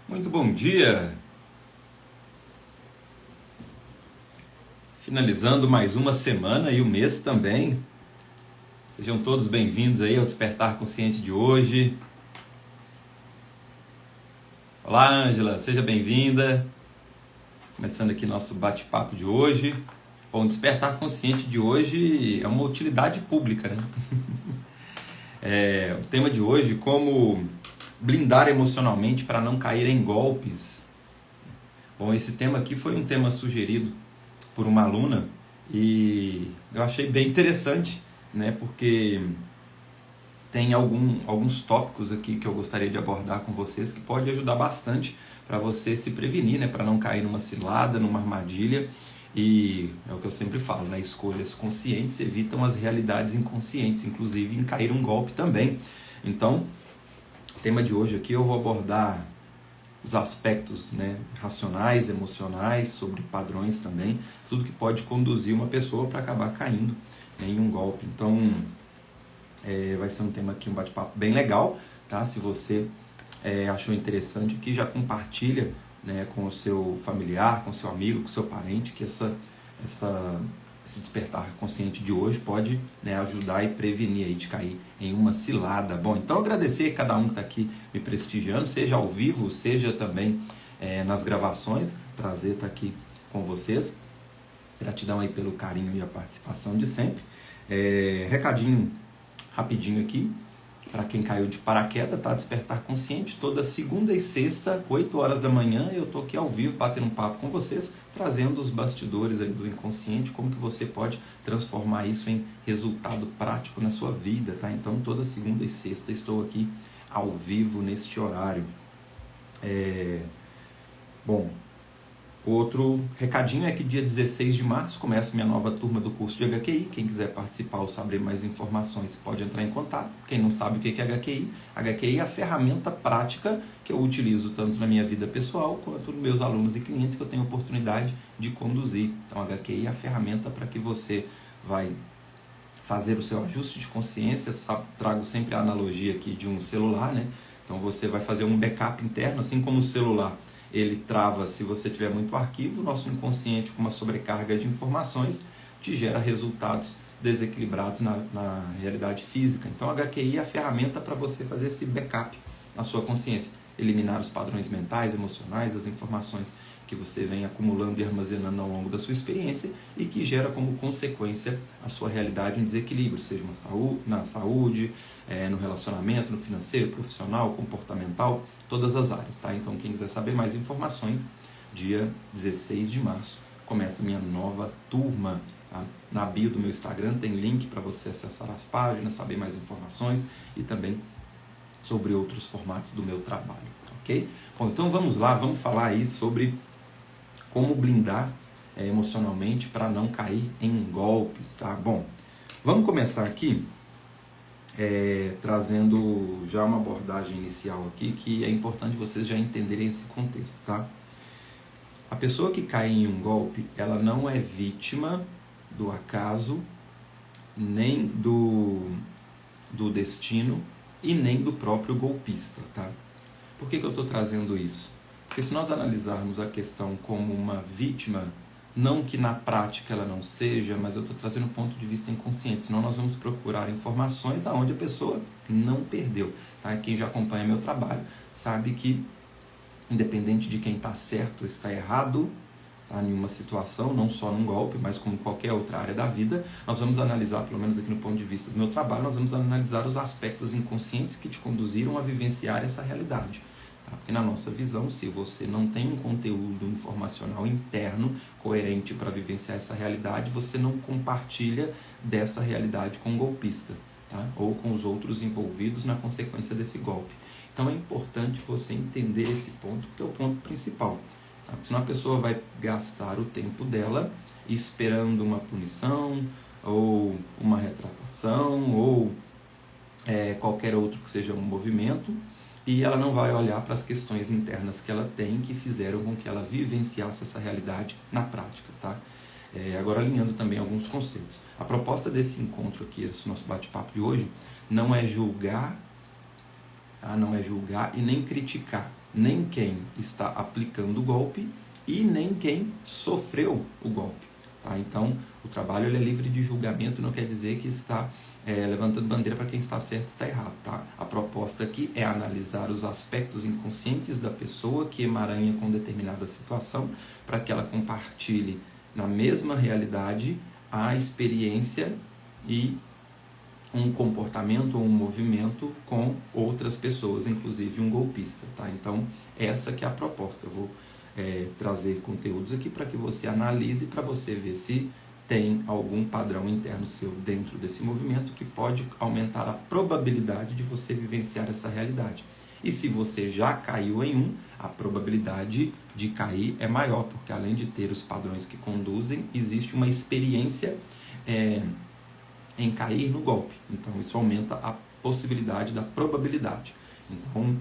Muito bom dia! Finalizando mais uma semana e o mês também. Sejam todos bem-vindos aí ao Despertar Consciente de hoje. Olá, Ângela, seja bem-vinda. Começando aqui nosso bate-papo de hoje. Bom, o Despertar Consciente de hoje é uma utilidade pública, né? O tema de hoje, como blindar emocionalmente para não cair em golpes. Bom, esse tema aqui foi um tema sugerido por uma aluna e eu achei bem interessante, né? Porque tem alguns tópicos aqui que eu gostaria de abordar com vocês que pode ajudar bastante para você se prevenir, né? Para não cair numa cilada, numa armadilha. E é o que eu sempre falo, né? Escolhas conscientes evitam as realidades inconscientes, inclusive em cair um golpe também. Então, o tema de hoje aqui eu vou abordar os aspectos, né, racionais, emocionais, sobre padrões também, tudo que pode conduzir uma pessoa para acabar caindo, né, em um golpe. Então, vai ser um tema aqui, um bate-papo bem legal, tá? Se você achou interessante aqui, já compartilha, né, com o seu familiar, com o seu amigo, com o seu parente, que esse despertar consciente de hoje pode, né, ajudar e prevenir aí de cair em uma cilada. Bom, então agradecer a cada um que está aqui me prestigiando, seja ao vivo, seja também nas gravações. Prazer estar aqui com vocês. Gratidão aí pelo carinho e a participação de sempre. Recadinho rapidinho aqui. Para quem caiu de paraquedas, tá? Despertar Consciente, toda segunda e sexta, 8 horas da manhã, eu tô aqui ao vivo, batendo um papo com vocês, trazendo os bastidores aí do inconsciente, como que você pode transformar isso em resultado prático na sua vida, tá? Então, toda segunda e sexta estou aqui ao vivo neste horário. Bom, outro recadinho é que dia 16 de março começa minha nova turma do curso de HQI. Quem quiser participar ou saber mais informações pode entrar em contato. Quem não sabe o que é HQI, HQI é a ferramenta prática que eu utilizo tanto na minha vida pessoal quanto nos meus alunos e clientes que eu tenho oportunidade de conduzir. Então, HQI é a ferramenta para que você vai fazer o seu ajuste de consciência. Trago sempre a analogia aqui de um celular, né? Então, você vai fazer um backup interno, assim como o celular ele trava se você tiver muito arquivo. O nosso inconsciente, com uma sobrecarga de informações, te gera resultados desequilibrados na realidade física. Então, a HQI é a ferramenta para você fazer esse backup na sua consciência, eliminar os padrões mentais, emocionais, as informações que você vem acumulando e armazenando ao longo da sua experiência e que gera como consequência a sua realidade um desequilíbrio, seja na saúde, no relacionamento, no financeiro, profissional, comportamental, todas as áreas, tá? Então, quem quiser saber mais informações, dia 16 de março começa a minha nova turma, tá? Na bio do meu Instagram tem link para você acessar as páginas, saber mais informações e também sobre outros formatos do meu trabalho, ok? Bom, então vamos lá, vamos falar aí sobre como blindar emocionalmente para não cair em golpes, tá? Bom, vamos começar aqui trazendo já uma abordagem inicial aqui, que é importante vocês já entenderem esse contexto, tá? A pessoa que cai em um golpe, ela não é vítima do acaso, nem do destino e nem do próprio golpista, tá? Por que eu estou trazendo isso? Porque se nós analisarmos a questão como uma vítima, não que na prática ela não seja, mas eu estou trazendo um ponto de vista inconsciente, senão nós vamos procurar informações aonde a pessoa não perdeu, tá? Quem já acompanha meu trabalho sabe que, independente de quem está certo ou está errado, tá, em uma situação, não só num golpe, mas como qualquer outra área da vida, nós vamos analisar, pelo menos aqui no ponto de vista do meu trabalho, nós vamos analisar os aspectos inconscientes que te conduziram a vivenciar essa realidade. Tá? Porque na nossa visão, se você não tem um conteúdo informacional interno coerente para vivenciar essa realidade, você não compartilha dessa realidade com o golpista, tá? Ou com os outros envolvidos na consequência desse golpe. Então é importante você entender esse ponto, que é o ponto principal. Tá? Senão a pessoa vai gastar o tempo dela esperando uma punição, ou uma retratação, ou qualquer outro que seja um movimento, e ela não vai olhar para as questões internas que ela tem, que fizeram com que ela vivenciasse essa realidade na prática, tá? Agora alinhando também alguns conceitos. A proposta desse encontro aqui, esse nosso bate-papo de hoje, não é julgar, tá? Não é julgar e nem criticar, nem quem está aplicando o golpe e nem quem sofreu o golpe. Tá? Então, o trabalho ele é livre de julgamento, não quer dizer que está levantando bandeira para quem está certo e está errado. Tá? A proposta aqui é analisar os aspectos inconscientes da pessoa que emaranha com determinada situação, para que ela compartilhe na mesma realidade a experiência e um comportamento ou um movimento com outras pessoas, inclusive um golpista. Tá? Então, essa que é a proposta. Eu vou trazer conteúdos aqui para que você analise, para você ver se tem algum padrão interno seu dentro desse movimento que pode aumentar a probabilidade de você vivenciar essa realidade. E se você já caiu em um, a probabilidade de cair é maior, porque além de ter os padrões que conduzem, existe uma experiência em cair no golpe. Então isso aumenta a possibilidade da probabilidade. Então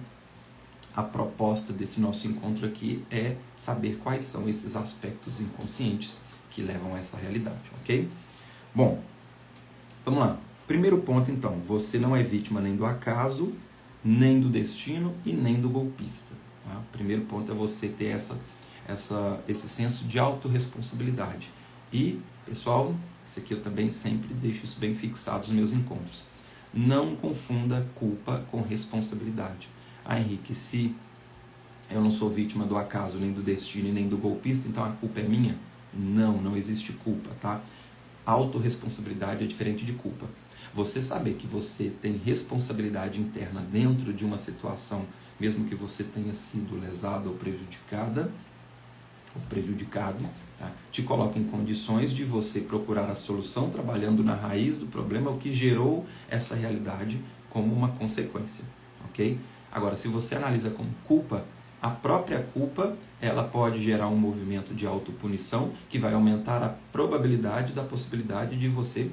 a proposta desse nosso encontro aqui é saber quais são esses aspectos inconscientes que levam a essa realidade, ok? Bom, vamos lá. Primeiro ponto então, você não é vítima nem do acaso, nem do destino e nem do golpista. Tá? Primeiro ponto é você ter esse senso de autorresponsabilidade. E, pessoal, isso aqui eu também sempre deixo isso bem fixado nos meus encontros. Não confunda culpa com responsabilidade. Ah, Henrique, se eu não sou vítima do acaso, nem do destino e nem do golpista, então a culpa é minha? Não existe culpa, tá? Autorresponsabilidade é diferente de culpa. Você saber que você tem responsabilidade interna dentro de uma situação, mesmo que você tenha sido lesado ou prejudicado, tá? Te coloca em condições de você procurar a solução trabalhando na raiz do problema, o que gerou essa realidade como uma consequência, ok? Agora, se você analisa como culpa, a própria culpa ela pode gerar um movimento de autopunição que vai aumentar a probabilidade da possibilidade de você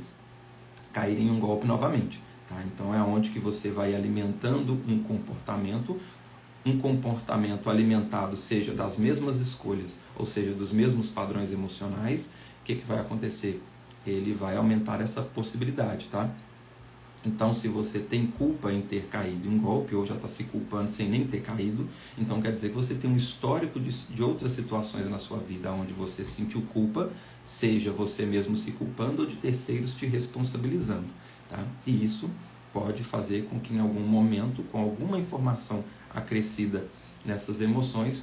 cair em um golpe novamente. Tá? Então é onde que você vai alimentando um comportamento alimentado seja das mesmas escolhas, ou seja, dos mesmos padrões emocionais. O que vai acontecer? Ele vai aumentar essa possibilidade, tá? Então, se você tem culpa em ter caído em um golpe, ou já está se culpando sem nem ter caído, então quer dizer que você tem um histórico de outras situações na sua vida onde você sentiu culpa, seja você mesmo se culpando ou de terceiros te responsabilizando. Tá? E isso pode fazer com que em algum momento, com alguma informação acrescida nessas emoções,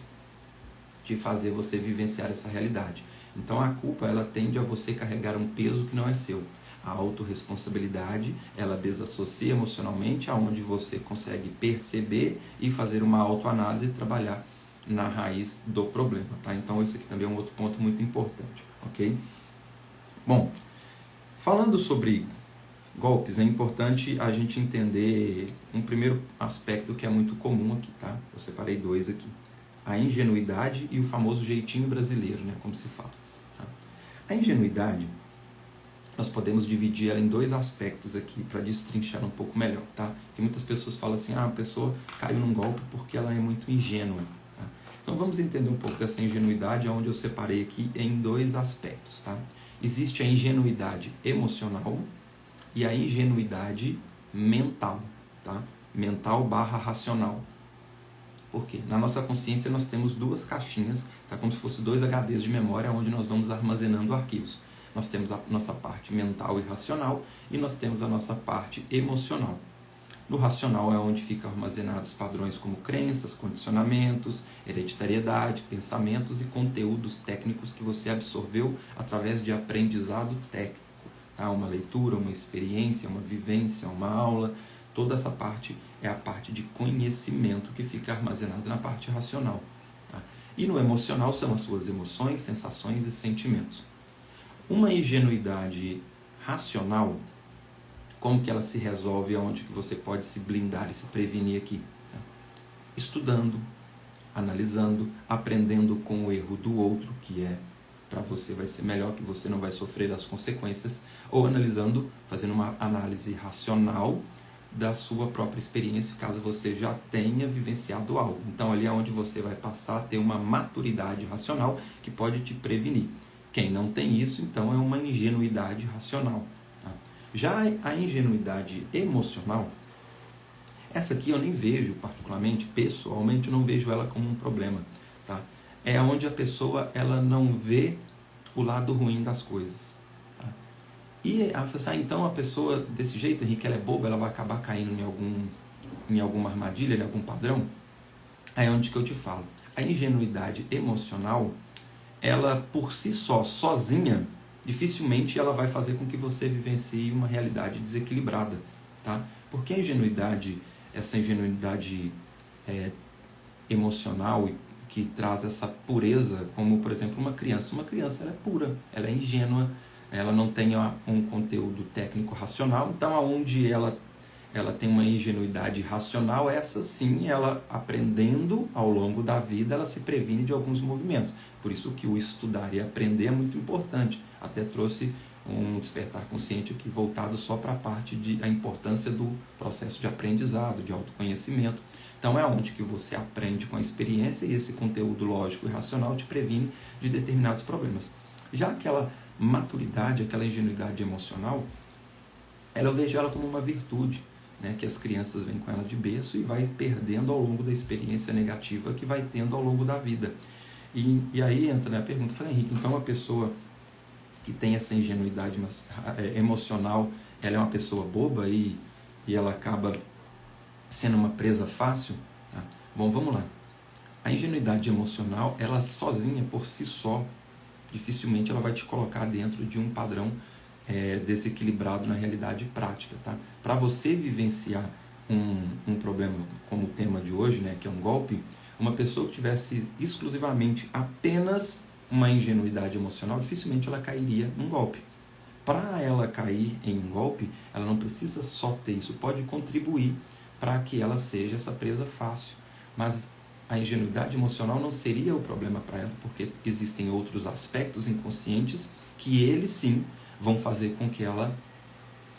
te fazer você vivenciar essa realidade. Então, a culpa ela tende a você carregar um peso que não é seu. A autorresponsabilidade, ela desassocia emocionalmente, aonde você consegue perceber e fazer uma autoanálise e trabalhar na raiz do problema, tá? Então, esse aqui também é um outro ponto muito importante, ok? Bom, falando sobre golpes, é importante a gente entender um primeiro aspecto que é muito comum aqui, tá? Eu separei dois aqui. A ingenuidade e o famoso jeitinho brasileiro, né? Como se fala. Tá? A ingenuidade, nós podemos dividir ela em dois aspectos aqui para destrinchar um pouco melhor, tá? Porque muitas pessoas falam assim, a pessoa caiu num golpe porque ela é muito ingênua. Tá? Então vamos entender um pouco dessa ingenuidade, onde eu separei aqui em dois aspectos, tá? Existe a ingenuidade emocional e a ingenuidade mental, tá? Mental / racional. Por quê? Na nossa consciência nós temos duas caixinhas, tá? Como se fossem dois HDs de memória, onde nós vamos armazenando arquivos. Nós temos a nossa parte mental e racional e nós temos a nossa parte emocional. No racional é onde ficam armazenados padrões como crenças, condicionamentos, hereditariedade, pensamentos e conteúdos técnicos que você absorveu através de aprendizado técnico. Tá? Uma leitura, uma experiência, uma vivência, uma aula. Toda essa parte é a parte de conhecimento que fica armazenada na parte racional. Tá? E no emocional são as suas emoções, sensações e sentimentos. Uma ingenuidade racional, como que ela se resolve, aonde que você pode se blindar e se prevenir aqui? Estudando, analisando, aprendendo com o erro do outro, que para você vai ser melhor, que você não vai sofrer as consequências, ou analisando, fazendo uma análise racional da sua própria experiência, caso você já tenha vivenciado algo. Então ali é onde você vai passar a ter uma maturidade racional que pode te prevenir. Quem não tem isso, então, é uma ingenuidade racional. Tá? Já a ingenuidade emocional Essa aqui eu nem vejo, particularmente, pessoalmente, eu não vejo ela como um problema, tá? É onde a pessoa ela não vê o lado ruim das coisas, tá? E ela fala assim, então a pessoa desse jeito, Henrique, ela é boba, ela vai acabar caindo em alguma armadilha, em algum padrão? Aí é onde que eu te falo. A ingenuidade emocional, ela por si só, sozinha, dificilmente ela vai fazer com que você vivencie uma realidade desequilibrada, tá? Porque a ingenuidade, essa ingenuidade emocional que traz essa pureza, como por exemplo uma criança. Uma criança ela é pura, ela é ingênua, ela não tem um conteúdo técnico racional, então aonde ela tem uma ingenuidade racional, essa sim, ela aprendendo ao longo da vida, ela se previne de alguns movimentos. Por isso que o estudar e aprender é muito importante. Até trouxe um despertar consciente aqui voltado só para a parte da importância do processo de aprendizado, de autoconhecimento. Então é onde que você aprende com a experiência e esse conteúdo lógico e racional te previne de determinados problemas. Já aquela maturidade, aquela ingenuidade emocional, eu vejo ela como uma virtude, né, que as crianças vêm com ela de berço e vai perdendo ao longo da experiência negativa que vai tendo ao longo da vida. E aí entra, né, a pergunta, falei, Henrique, então uma pessoa que tem essa ingenuidade emocional, ela é uma pessoa boba e ela acaba sendo uma presa fácil? Tá? Bom, vamos lá. A ingenuidade emocional, ela sozinha, por si só, dificilmente ela vai te colocar dentro de um padrão desequilibrado na realidade prática. Tá? Para você vivenciar um problema como o tema de hoje, né, que é um golpe, uma pessoa que tivesse exclusivamente apenas uma ingenuidade emocional, dificilmente ela cairia num golpe. Para ela cair em um golpe, ela não precisa só ter isso, pode contribuir para que ela seja essa presa fácil. Mas a ingenuidade emocional não seria o problema para ela, porque existem outros aspectos inconscientes que eles sim vão fazer com que ela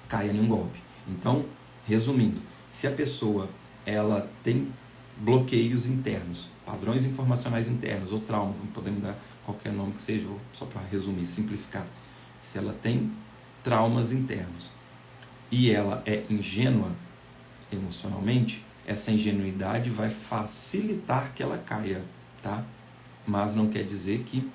caia em um golpe. Então, resumindo, se a pessoa ela tem bloqueios internos, padrões informacionais internos ou trauma, podemos dar qualquer nome que seja, só para resumir, simplificar. Se ela tem traumas internos e ela é ingênua emocionalmente, essa ingenuidade vai facilitar que ela caia, tá? Mas não quer dizer que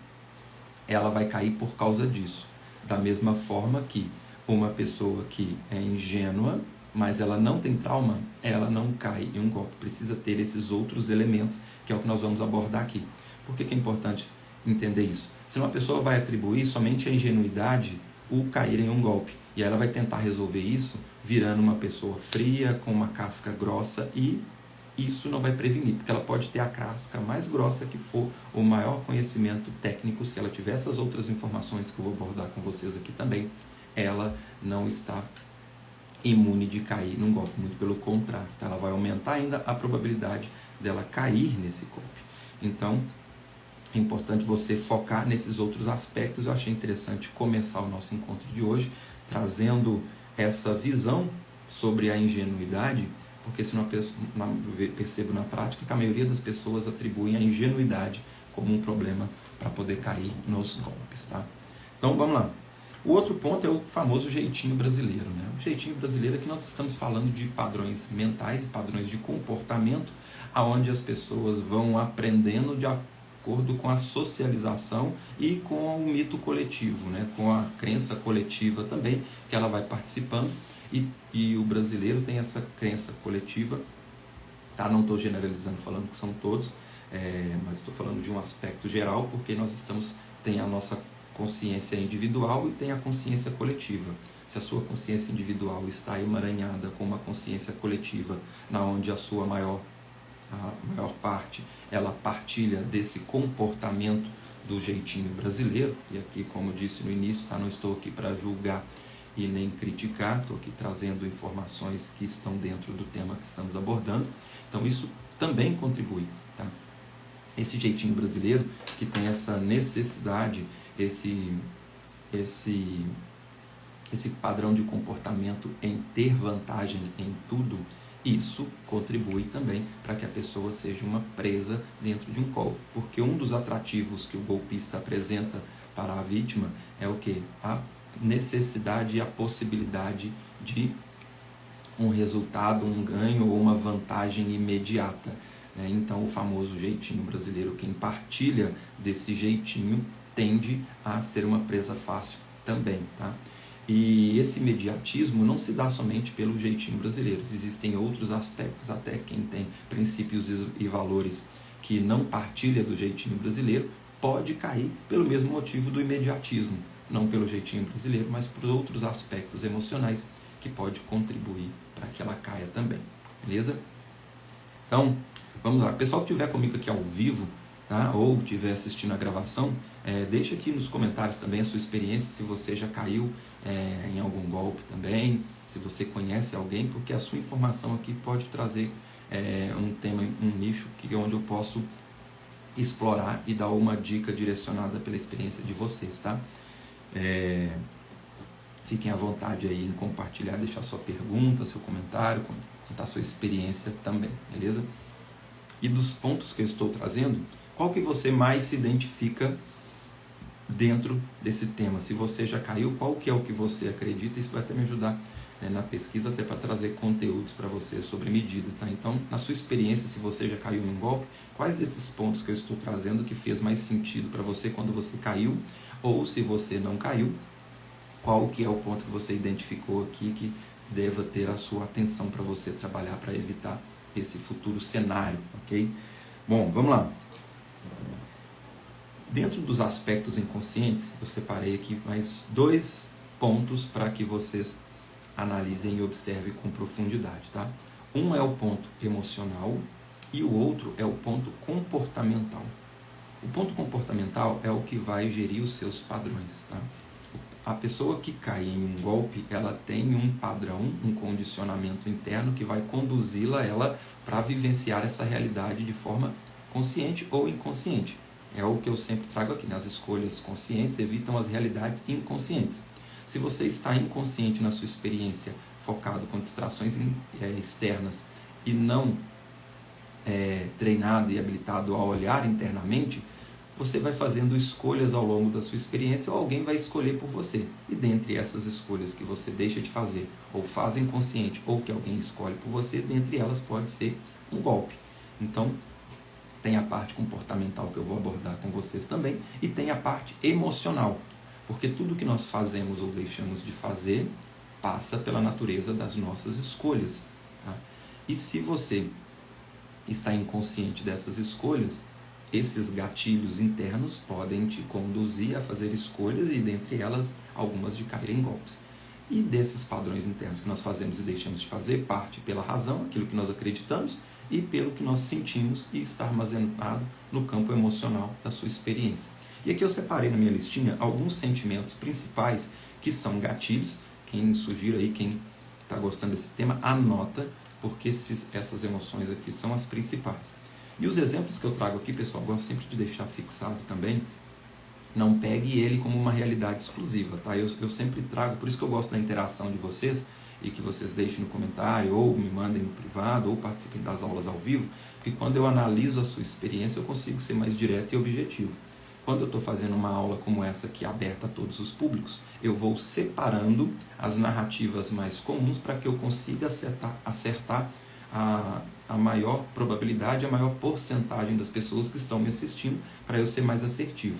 ela vai cair por causa disso. Da mesma forma que uma pessoa que é ingênua, mas ela não tem trauma, ela não cai em um golpe. Precisa ter esses outros elementos, que é o que nós vamos abordar aqui. Por que é importante entender isso? Se uma pessoa vai atribuir somente a ingenuidade o cair em um golpe, e ela vai tentar resolver isso virando uma pessoa fria, com uma casca grossa, e isso não vai prevenir, porque ela pode ter a casca mais grossa que for, o maior conhecimento técnico, se ela tiver essas outras informações que eu vou abordar com vocês aqui também, ela não está imune de cair num golpe, muito pelo contrário, tá? Ela vai aumentar ainda a probabilidade dela cair nesse golpe. Então, é importante você focar nesses outros aspectos. Eu achei interessante começar o nosso encontro de hoje trazendo essa visão sobre a ingenuidade, porque senão eu percebo na prática que a maioria das pessoas atribuem a ingenuidade como um problema para poder cair nos golpes, tá? Então vamos lá. O outro ponto é o famoso jeitinho brasileiro, né? O jeitinho brasileiro é que nós estamos falando de padrões mentais e padrões de comportamento, aonde as pessoas vão aprendendo de acordo com a socialização e com o mito coletivo, né? Com a crença coletiva também, que ela vai participando, e o brasileiro tem essa crença coletiva, tá? Não estou generalizando, falando que são todos, mas estou falando de um aspecto geral, porque nós tem a nossa consciência individual e tem a consciência coletiva. Se a sua consciência individual está emaranhada com uma consciência coletiva, na onde a maior parte, ela partilha desse comportamento do jeitinho brasileiro, e aqui, como eu disse no início, tá? Não estou aqui para julgar e nem criticar, estou aqui trazendo informações que estão dentro do tema que estamos abordando, então isso também contribui, tá? Esse jeitinho brasileiro que tem essa necessidade, esse padrão de comportamento em ter vantagem em tudo, isso contribui também para que a pessoa seja uma presa dentro de um golpe, porque um dos atrativos que o golpista apresenta para a vítima é o quê? A necessidade e a possibilidade de um resultado, um ganho ou uma vantagem imediata, né? Então, o famoso jeitinho brasileiro, quem partilha desse jeitinho tende a ser uma presa fácil também, tá? E esse imediatismo não se dá somente pelo jeitinho brasileiro. Existem outros aspectos, até quem tem princípios e valores que não partilha do jeitinho brasileiro pode cair pelo mesmo motivo do imediatismo, não pelo jeitinho brasileiro, mas por outros aspectos emocionais que pode contribuir para que ela caia também, beleza? Então, vamos lá. O pessoal que estiver comigo aqui ao vivo, tá? Ou estiver assistindo a gravação, deixa aqui nos comentários também a sua experiência, se você já caiu em algum golpe também, se você conhece alguém, porque a sua informação aqui pode trazer um tema, um nicho onde eu posso explorar e dar uma dica direcionada pela experiência de vocês, tá? Fiquem à vontade aí em compartilhar, deixar sua pergunta, seu comentário, contar sua experiência também, beleza? E dos pontos que eu estou trazendo, qual que você mais se identifica dentro desse tema? Se você já caiu, qual que é o que você acredita? Isso vai até me ajudar, né, na pesquisa, até para trazer conteúdos para você sobre medida, tá? Então, na sua experiência, se você já caiu em um golpe, quais desses pontos que eu estou trazendo que fez mais sentido para você quando você caiu? Ou se você não caiu, qual que é o ponto que você identificou aqui que deva ter a sua atenção para você trabalhar para evitar esse futuro cenário, ok? Bom, vamos lá. Dentro dos aspectos inconscientes, eu separei aqui mais 2 pontos para que vocês analisem e observem com profundidade, tá? Um é o ponto emocional e o outro é o ponto comportamental. O ponto comportamental é o que vai gerir os seus padrões, tá? A pessoa que cai em um golpe, ela tem um padrão, um condicionamento interno que vai conduzi-la para vivenciar essa realidade de forma consciente ou inconsciente. É o que eu sempre trago aqui, né? As escolhas conscientes evitam as realidades inconscientes. Se você está inconsciente na sua experiência, focado com distrações externas e não treinado e habilitado a olhar internamente, você vai fazendo escolhas ao longo da sua experiência ou alguém vai escolher por você. E dentre essas escolhas que você deixa de fazer ou faz inconsciente ou que alguém escolhe por você, dentre elas pode ser um golpe. Então, tem a parte comportamental que eu vou abordar com vocês também e tem a parte emocional. Porque tudo que nós fazemos ou deixamos de fazer passa pela natureza das nossas escolhas, tá? E se você está inconsciente dessas escolhas, esses gatilhos internos podem te conduzir a fazer escolhas e dentre elas algumas de cair em golpes. E desses padrões internos que nós fazemos e deixamos de fazer, parte pela razão, aquilo que nós acreditamos, e pelo que nós sentimos e está armazenado no campo emocional da sua experiência. E aqui eu separei na minha listinha alguns sentimentos principais que são gatilhos. Quem sugiro aí, quem está gostando desse tema, anota, porque essas emoções aqui são as principais. E os exemplos que eu trago aqui, pessoal, eu gosto sempre de deixar fixado também, não pegue ele como uma realidade exclusiva, tá? Eu sempre trago, por isso que eu gosto da interação de vocês, e que vocês deixem no comentário, ou me mandem no privado, ou participem das aulas ao vivo, porque quando eu analiso a sua experiência, eu consigo ser mais direto e objetivo. Quando eu estou fazendo uma aula como essa aqui, aberta a todos os públicos, eu vou separando as narrativas mais comuns para que eu consiga acertar a maior probabilidade, a maior porcentagem das pessoas que estão me assistindo, para eu ser mais assertivo.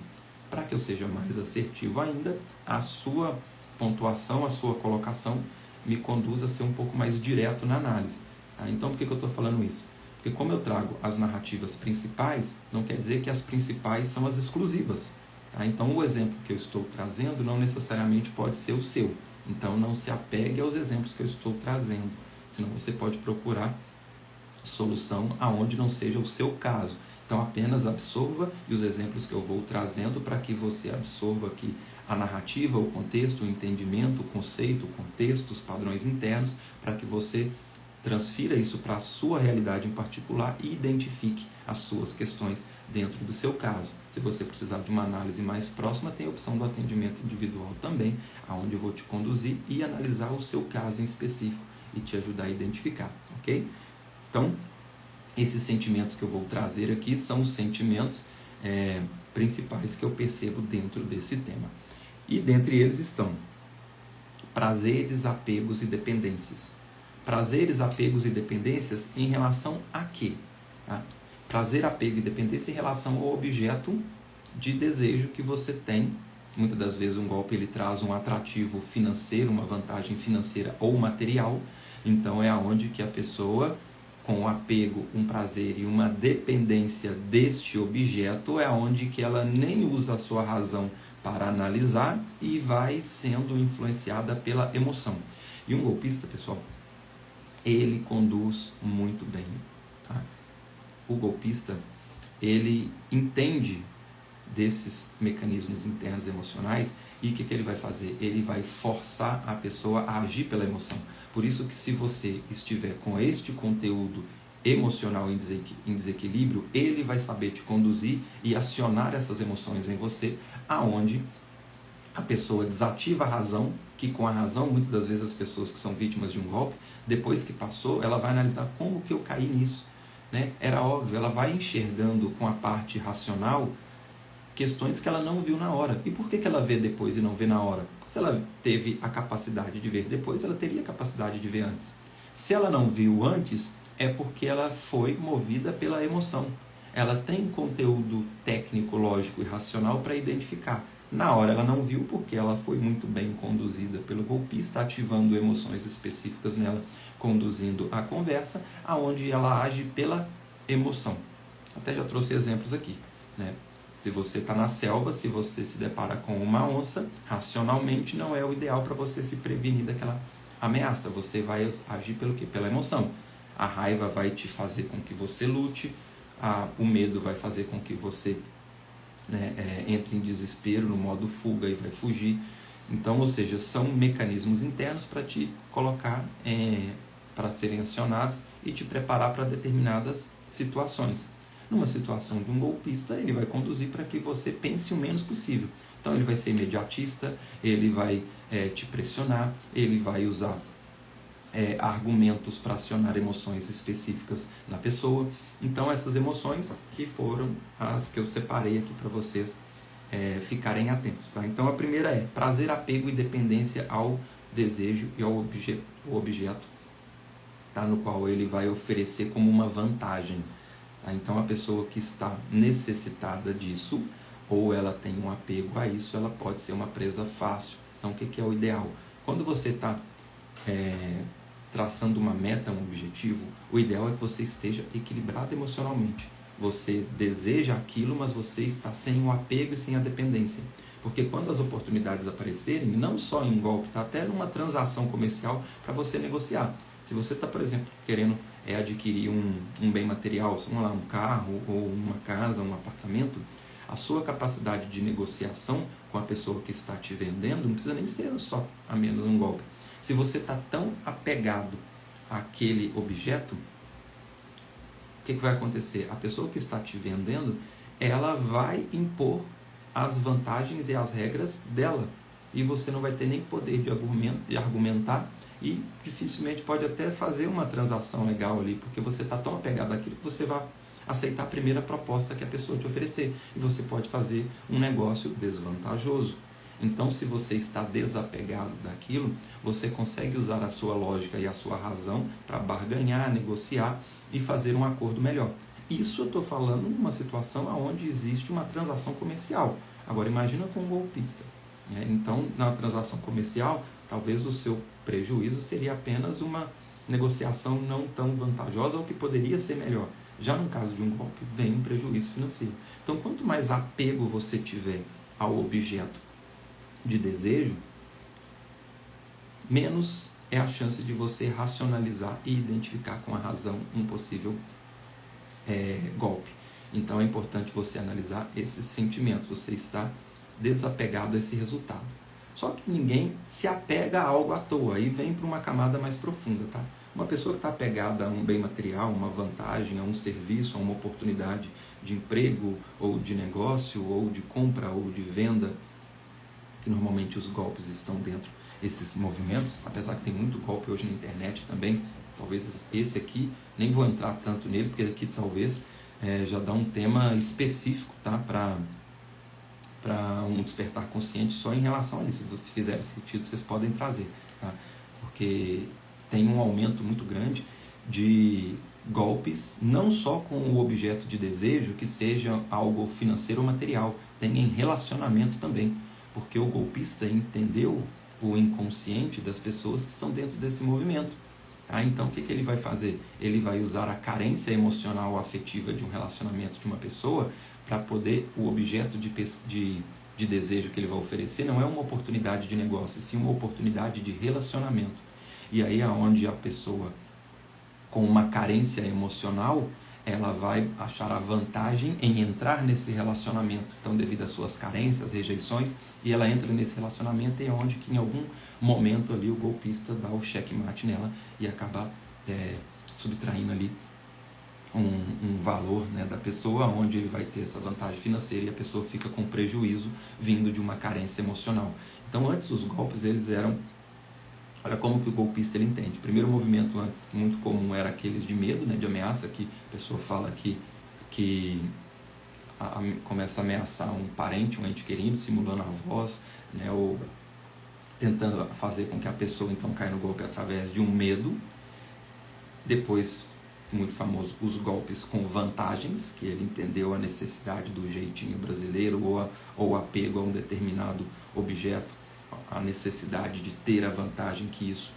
Para que eu seja mais assertivo ainda, a sua pontuação, a sua colocação me conduz a ser um pouco mais direto na análise. Tá? Então, por que eu estou falando isso? Porque como eu trago as narrativas principais, não quer dizer que as principais são as exclusivas. Tá? Então, o exemplo que eu estou trazendo não necessariamente pode ser o seu. Então, não se apegue aos exemplos que eu estou trazendo. Senão, você pode procurar solução aonde não seja o seu caso. Então, apenas absorva e os exemplos que eu vou trazendo para que você absorva aqui a narrativa, o contexto, o entendimento, o conceito, o contexto, os padrões internos, para que você transfira isso para a sua realidade em particular e identifique as suas questões dentro do seu caso. Se você precisar de uma análise mais próxima, tem a opção do atendimento individual também, aonde eu vou te conduzir e analisar o seu caso em específico e te ajudar a identificar, ok? Então, esses sentimentos que eu vou trazer aqui são os sentimentos principais que eu percebo dentro desse tema. E dentre eles estão prazeres, apegos e dependências. Prazeres, apegos e dependências em relação a quê? Tá? Prazer, apego e dependência em relação ao objeto de desejo que você tem. Muitas das vezes um golpe ele traz um atrativo financeiro, uma vantagem financeira ou material. Então é aonde que a pessoa, com um apego, um prazer e uma dependência deste objeto, é onde que ela nem usa a sua razão para analisar e vai sendo influenciada pela emoção. E um golpista, pessoal, ele conduz muito bem. Tá? O golpista, ele entende desses mecanismos internos emocionais e o que ele vai fazer? Ele vai forçar a pessoa a agir pela emoção. Por isso que se você estiver com este conteúdo emocional em desequilíbrio, ele vai saber te conduzir e acionar essas emoções em você, aonde a pessoa desativa a razão, que com a razão, muitas das vezes as pessoas que são vítimas de um golpe, depois que passou, ela vai analisar como que eu caí nisso. Né? Era óbvio, ela vai enxergando com a parte racional questões que ela não viu na hora. E por que ela vê depois e não vê na hora? Se ela teve a capacidade de ver depois, ela teria a capacidade de ver antes. Se ela não viu antes, é porque ela foi movida pela emoção. Ela tem conteúdo técnico, lógico e racional para identificar. Na hora ela não viu porque ela foi muito bem conduzida pelo golpista, ativando emoções específicas nela, conduzindo a conversa, aonde ela age pela emoção. Até já trouxe exemplos aqui, né? Se você está na selva, se você se depara com uma onça, racionalmente não é o ideal para você se prevenir daquela ameaça. Você vai agir pelo quê? Pela emoção. A raiva vai te fazer com que você lute, o medo vai fazer com que você entre em desespero, no modo fuga e vai fugir. Então, ou seja, são mecanismos internos para te colocar, para serem acionados e te preparar para determinadas situações. Numa situação de um golpista, ele vai conduzir para que você pense o menos possível. Então ele vai ser imediatista, ele vai te pressionar, ele vai usar argumentos para acionar emoções específicas na pessoa. Então essas emoções que foram as que eu separei aqui para vocês ficarem atentos. Tá? Então a primeira é prazer, apego e dependência ao desejo e ao objeto, tá? No qual ele vai oferecer como uma vantagem. Então a pessoa que está necessitada disso, ou ela tem um apego a isso, ela pode ser uma presa fácil. Então o que é o ideal? Quando você está traçando uma meta, um objetivo, o ideal é que você esteja equilibrado emocionalmente. Você deseja aquilo, mas você está sem o apego e sem a dependência. Porque quando as oportunidades aparecerem, não só em um golpe, tá? Até numa transação comercial para você negociar. Se você está, por exemplo, querendo adquirir um bem material, vamos lá, um carro ou uma casa, um apartamento, a sua capacidade de negociação com a pessoa que está te vendendo não precisa nem ser só a menos um golpe. Se você está tão apegado àquele objeto, o que vai acontecer? A pessoa que está te vendendo, ela vai impor as vantagens e as regras dela. E você não vai ter nem poder de argumentar e dificilmente pode até fazer uma transação legal ali, porque você está tão apegado àquilo que você vai aceitar a primeira proposta que a pessoa te oferecer. E você pode fazer um negócio desvantajoso. Então, se você está desapegado daquilo, você consegue usar a sua lógica e a sua razão para barganhar, negociar e fazer um acordo melhor. Isso eu estou falando numa situação onde existe uma transação comercial. Agora, imagina com um golpista. Então, na transação comercial, talvez o seu prejuízo seria apenas uma negociação não tão vantajosa ou que poderia ser melhor. Já no caso de um golpe, vem um prejuízo financeiro. Então, quanto mais apego você tiver ao objeto de desejo, menos é a chance de você racionalizar e identificar com a razão um possível golpe. Então é importante você analisar esses sentimentos, você está desapegado a esse resultado. Só que ninguém se apega a algo à toa, aí vem para uma camada mais profunda, tá? Uma pessoa que está apegada a um bem material, uma vantagem, a um serviço, a uma oportunidade de emprego, ou de negócio, ou de compra, ou de venda, que normalmente os golpes estão dentro desses movimentos, apesar que tem muito golpe hoje na internet também, talvez esse aqui, nem vou entrar tanto nele, porque aqui talvez já dá um tema específico, tá? Para um despertar consciente só em relação a isso. Se você fizer sentido, vocês podem trazer, tá? Porque tem um aumento muito grande de golpes, não só com o objeto de desejo, que seja algo financeiro ou material, tem em relacionamento também, porque o golpista entendeu o inconsciente das pessoas que estão dentro desse movimento. Tá? Então, o que ele vai fazer? Ele vai usar a carência emocional ou afetiva de um relacionamento de uma pessoa para poder, o objeto de desejo que ele vai oferecer não é uma oportunidade de negócio, sim uma oportunidade de relacionamento. E aí é onde a pessoa com uma carência emocional, ela vai achar a vantagem em entrar nesse relacionamento. Então, devido às suas carências, rejeições, e ela entra nesse relacionamento, e é onde que em algum momento ali o golpista dá o checkmate nela e acaba subtraindo ali um valor, né, da pessoa, onde ele vai ter essa vantagem financeira e a pessoa fica com prejuízo vindo de uma carência emocional. Então, antes os golpes, eles eram... Olha como que o golpista ele entende. O primeiro movimento antes, muito comum, era aqueles de medo, né, de ameaça, que a pessoa fala que começa a ameaçar um parente, um ente querido, simulando a voz, né, ou tentando fazer com que a pessoa então caia no golpe através de um medo. Depois, muito famoso, os golpes com vantagens, que ele entendeu a necessidade do jeitinho brasileiro ou apego a um determinado objeto, a necessidade de ter a vantagem, que isso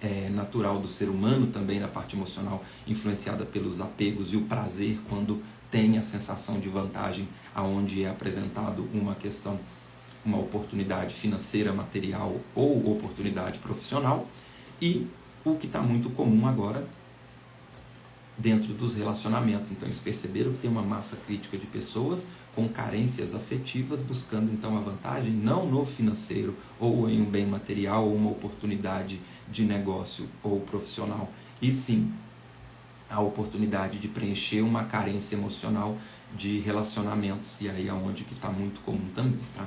é natural do ser humano também, da parte emocional, influenciada pelos apegos e o prazer quando tem a sensação de vantagem, aonde é apresentado uma questão, uma oportunidade financeira, material ou oportunidade profissional. E o que está muito comum agora dentro dos relacionamentos. Então eles perceberam que tem uma massa crítica de pessoas com carências afetivas, buscando então a vantagem não no financeiro ou em um bem material ou uma oportunidade de negócio ou profissional, e sim a oportunidade de preencher uma carência emocional de relacionamentos, e aí é onde que está muito comum também. Tá?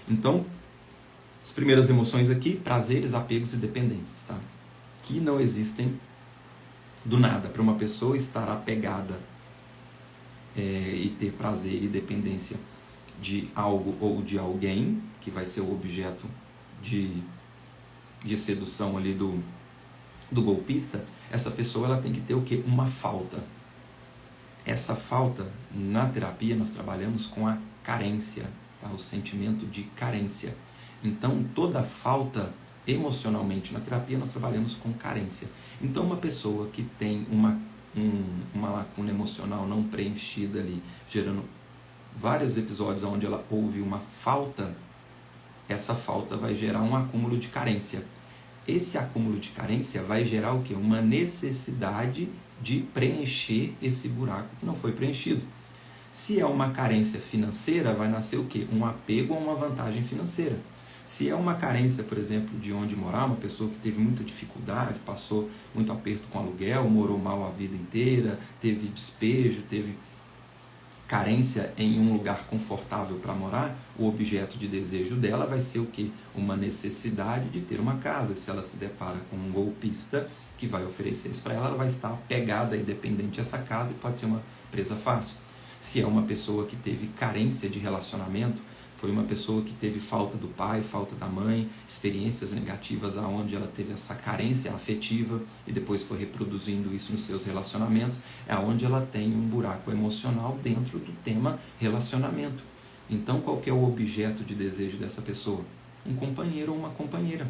Então, as primeiras emoções aqui, prazeres, apegos e dependências, tá? Que não existem do nada. Para uma pessoa estar apegada e ter prazer e dependência de algo ou de alguém, que vai ser o objeto de sedução ali do golpista, essa pessoa ela tem que ter o quê? Uma falta. Essa falta, na terapia, nós trabalhamos com a carência, tá? O sentimento de carência. Então, toda falta emocionalmente na terapia, nós trabalhamos com carência. Então, uma pessoa que tem uma lacuna emocional não preenchida ali, gerando vários episódios onde ela houve uma falta, essa falta vai gerar um acúmulo de carência. Esse acúmulo de carência vai gerar o quê? Uma necessidade de preencher esse buraco que não foi preenchido. Se é uma carência financeira, vai nascer o quê? Um apego a uma vantagem financeira. Se é uma carência, por exemplo, de onde morar, uma pessoa que teve muita dificuldade, passou muito aperto com aluguel, morou mal a vida inteira, teve despejo, teve carência em um lugar confortável para morar, o objeto de desejo dela vai ser o quê? Uma necessidade de ter uma casa. Se ela se depara com um golpista que vai oferecer isso para ela, ela vai estar apegada e dependente dessa casa e pode ser uma presa fácil. Se é uma pessoa que teve carência de relacionamento, foi uma pessoa que teve falta do pai, falta da mãe, experiências negativas aonde ela teve essa carência afetiva e depois foi reproduzindo isso nos seus relacionamentos, é onde ela tem um buraco emocional dentro do tema relacionamento. Então, qual que é o objeto de desejo dessa pessoa? Um companheiro ou uma companheira.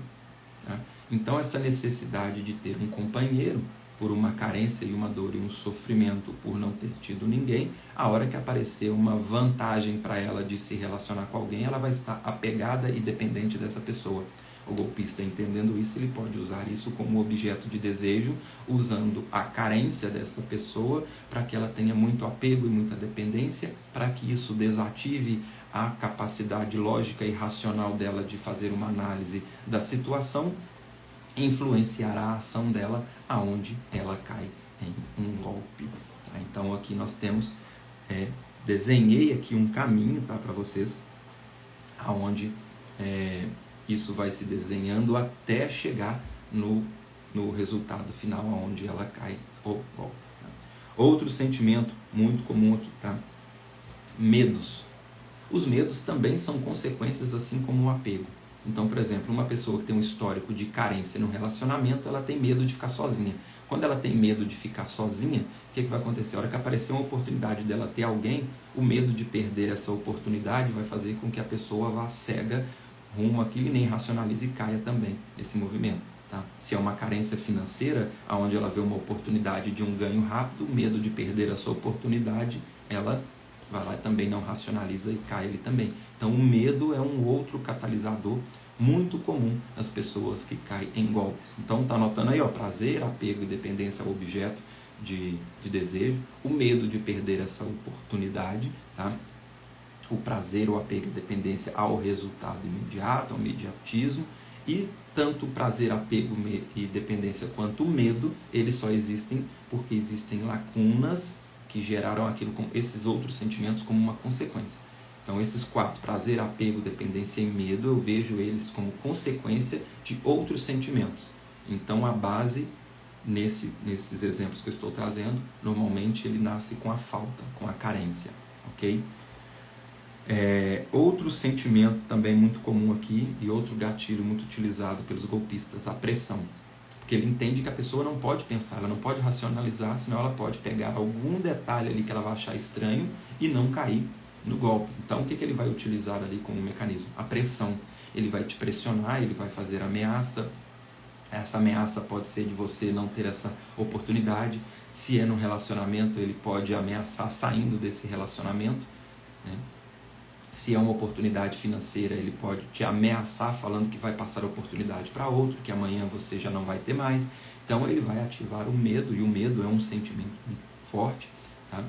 Tá? Então, essa necessidade de ter um companheiro, por uma carência e uma dor e um sofrimento por não ter tido ninguém, a hora que aparecer uma vantagem para ela de se relacionar com alguém, ela vai estar apegada e dependente dessa pessoa. O golpista, entendendo isso, ele pode usar isso como objeto de desejo, usando a carência dessa pessoa para que ela tenha muito apego e muita dependência, para que isso desative a capacidade lógica e racional dela de fazer uma análise da situação, influenciará a ação dela aonde ela cai em um golpe. Tá? Então aqui nós temos, desenhei aqui um caminho, tá, para vocês, aonde isso vai se desenhando até chegar no resultado final, aonde ela cai o golpe. Tá? Outro sentimento muito comum aqui, tá? Medos. Os medos também são consequências, assim como o apego. Então, por exemplo, uma pessoa que tem um histórico de carência no relacionamento, ela tem medo de ficar sozinha. Quando ela tem medo de ficar sozinha, o que vai acontecer? A hora que aparecer uma oportunidade dela ter alguém, o medo de perder essa oportunidade vai fazer com que a pessoa vá cega rumo àquilo e nem racionalize e caia também nesse movimento. Tá? Se é uma carência financeira, onde ela vê uma oportunidade de um ganho rápido, o medo de perder essa oportunidade, ela vai lá e também não racionaliza e cai ali também. Então o medo é um outro catalisador muito comum nas pessoas que caem em golpes. Então tá anotando aí, ó, prazer, apego e dependência ao objeto de desejo, o medo de perder essa oportunidade, tá? O prazer, o apego e a dependência ao resultado imediato, ao imediatismo, e tanto o prazer, apego e dependência quanto o medo, eles só existem porque existem lacunas que geraram aquilo, esses outros sentimentos como uma consequência. Então esses 4, prazer, apego, dependência e medo, eu vejo eles como consequência de outros sentimentos. Então a base, nesses exemplos que eu estou trazendo, normalmente ele nasce com a falta, com a carência, ok? Outro sentimento também muito comum aqui, e outro gatilho muito utilizado pelos golpistas, a pressão. Porque ele entende que a pessoa não pode pensar, ela não pode racionalizar, senão ela pode pegar algum detalhe ali que ela vai achar estranho e não cair no golpe. Então o que ele vai utilizar ali como mecanismo? A pressão. Ele vai te pressionar, ele vai fazer ameaça. Essa ameaça pode ser de você não ter essa oportunidade. Se é no relacionamento, ele pode ameaçar saindo desse relacionamento, né? Se é uma oportunidade financeira, ele pode te ameaçar falando que vai passar a oportunidade para outro, que amanhã você já não vai ter mais. Então ele vai ativar o medo, e o medo é um sentimento muito forte, tá?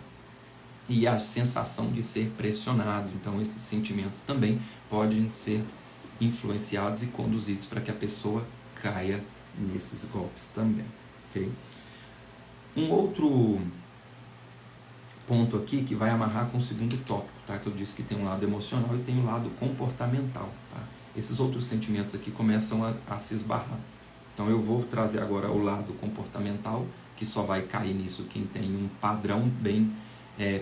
E a sensação de ser pressionado. Então esses sentimentos também podem ser influenciados e conduzidos para que a pessoa caia nesses golpes também, ok? Um outro ponto aqui que vai amarrar com o segundo tópico, tá? Que eu disse que tem um lado emocional e tem um lado comportamental, tá? Esses outros sentimentos aqui começam a se esbarrar. Então eu vou trazer agora o lado comportamental, que só vai cair nisso quem tem um padrão bem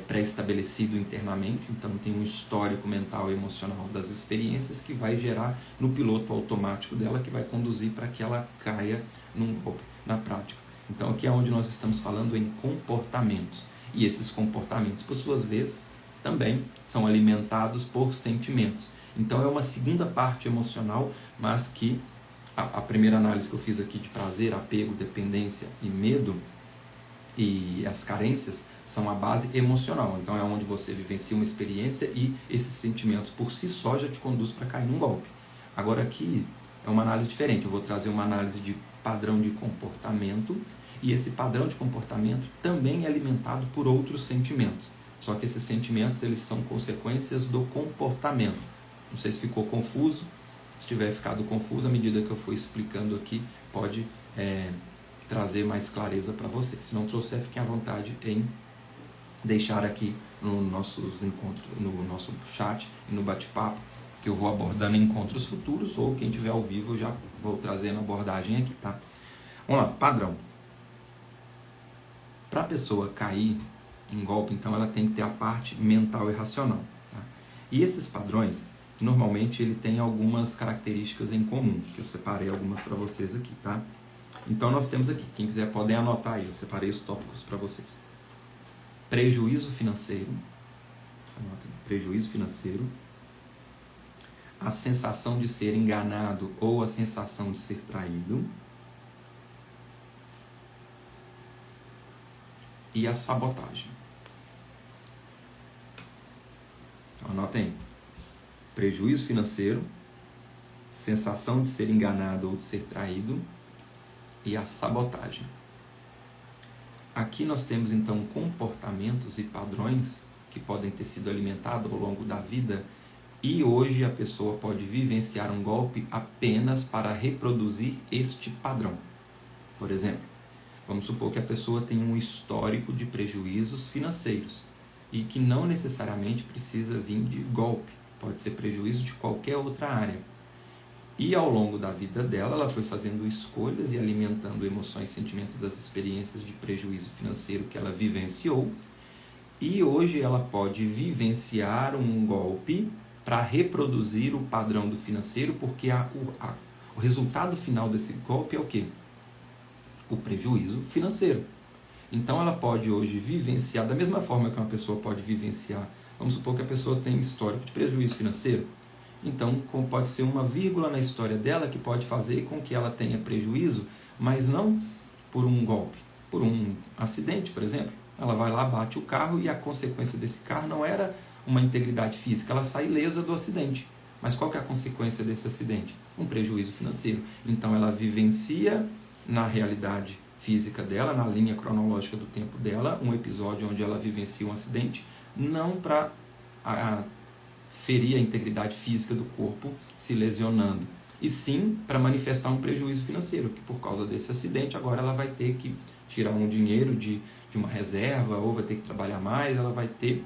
pré-estabelecido internamente, então tem um histórico mental e emocional das experiências que vai gerar no piloto automático dela, que vai conduzir para que ela caia num golpe na prática. Então aqui é onde nós estamos falando em comportamentos. E esses comportamentos, por suas vezes, também são alimentados por sentimentos. Então é uma segunda parte emocional, mas que a primeira análise que eu fiz aqui de prazer, apego, dependência e medo e as carências são a base emocional. Então é onde você vivencia uma experiência e esses sentimentos por si só já te conduz para cair num golpe. Agora aqui é uma análise diferente. Eu vou trazer uma análise de padrão de comportamento, e esse padrão de comportamento também é alimentado por outros sentimentos. Só que esses sentimentos, eles são consequências do comportamento. Não sei se ficou confuso. Se tiver ficado confuso, à medida que eu for explicando aqui, pode trazer mais clareza para você. Se não trouxer, fiquem à vontade em deixar aqui nos nossos encontros, no nosso chat e no bate-papo, que eu vou abordando em encontros futuros, ou quem tiver ao vivo eu já vou trazendo a abordagem aqui, tá? Vamos lá, padrão. Para a pessoa cair em golpe, então ela tem que ter a parte mental e racional, tá? E esses padrões, normalmente ele tem algumas características em comum, que eu separei algumas para vocês aqui, tá? Então nós temos aqui, quem quiser podem anotar aí, eu separei os tópicos para vocês. Prejuízo financeiro, anotem, prejuízo financeiro, a sensação de ser enganado ou a sensação de ser traído, e a sabotagem. Então, anotem aí. Prejuízo financeiro, sensação de ser enganado ou de ser traído e a sabotagem. Aqui nós temos então comportamentos e padrões que podem ter sido alimentados ao longo da vida, e hoje a pessoa pode vivenciar um golpe apenas para reproduzir este padrão. Por exemplo, vamos supor que a pessoa tem um histórico de prejuízos financeiros e que não necessariamente precisa vir de golpe, pode ser prejuízo de qualquer outra área. E ao longo da vida dela, ela foi fazendo escolhas e alimentando emoções e sentimentos das experiências de prejuízo financeiro que ela vivenciou, e hoje ela pode vivenciar um golpe para reproduzir o padrão do financeiro, porque o resultado final desse golpe é o quê? O prejuízo financeiro. Então ela pode hoje vivenciar, da mesma forma que uma pessoa pode vivenciar, vamos supor que a pessoa tem histórico de prejuízo financeiro, então pode ser uma vírgula na história dela que pode fazer com que ela tenha prejuízo, mas não por um golpe, por um acidente, por exemplo. Ela vai lá, bate o carro e a consequência desse carro não era uma integridade física, ela sai ilesa do acidente. Mas qual que é a consequência desse acidente? Um prejuízo financeiro. Então ela vivencia na realidade física dela, na linha cronológica do tempo dela, um episódio onde ela vivencia um acidente, não para ferir a integridade física do corpo se lesionando, e sim para manifestar um prejuízo financeiro, que por causa desse acidente agora ela vai ter que tirar um dinheiro de uma reserva, ou vai ter que trabalhar mais, ela vai ter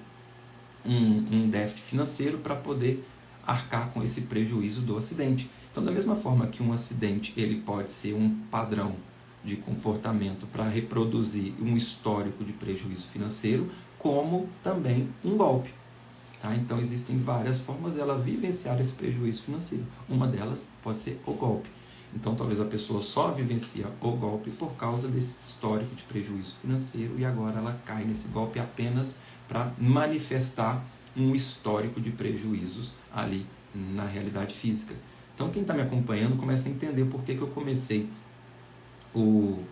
um déficit financeiro para poder arcar com esse prejuízo do acidente. Então, da mesma forma que um acidente ele pode ser um padrão de comportamento para reproduzir um histórico de prejuízo financeiro, como também um golpe. Tá? Então, existem várias formas dela vivenciar esse prejuízo financeiro. Uma delas pode ser o golpe. Então, talvez a pessoa só vivencia o golpe por causa desse histórico de prejuízo financeiro e agora ela cai nesse golpe apenas para manifestar um histórico de prejuízos ali na realidade física. Então, quem está me acompanhando começa a entender por que eu comecei o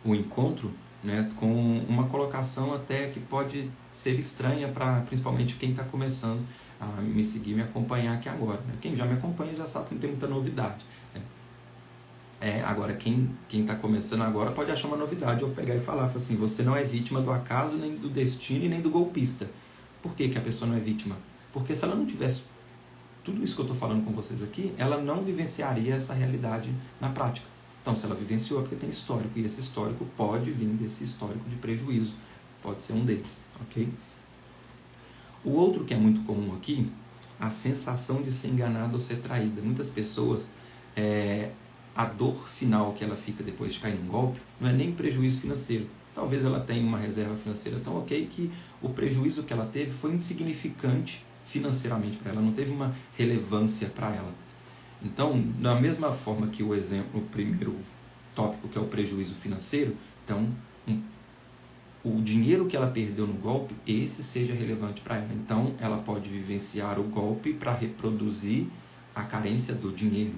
encontro, né, com uma colocação até que pode ser estranha para principalmente quem está começando a me seguir, me acompanhar aqui agora. Né? Quem já me acompanha já sabe que não tem muita novidade. Né? Agora, quem está começando agora pode achar uma novidade eu pegar e falar assim, você não é vítima do acaso, nem do destino e nem do golpista. Por que a pessoa não é vítima? Porque se ela não tivesse tudo isso que eu estou falando com vocês aqui, ela não vivenciaria essa realidade na prática. Então, se ela vivenciou é porque tem histórico, e esse histórico pode vir desse histórico de prejuízo, pode ser um deles, ok? O outro que é muito comum aqui, a sensação de ser enganada ou ser traída. Muitas pessoas, a dor final que ela fica depois de cair em golpe, não é nem prejuízo financeiro. Talvez ela tenha uma reserva financeira tão ok que o prejuízo que ela teve foi insignificante financeiramente para ela, não teve uma relevância para ela. Então, da mesma forma que o exemplo, o primeiro tópico, que é o prejuízo financeiro, então, o dinheiro que ela perdeu no golpe, esse seja relevante para ela. Então, ela pode vivenciar o golpe para reproduzir a carência do dinheiro.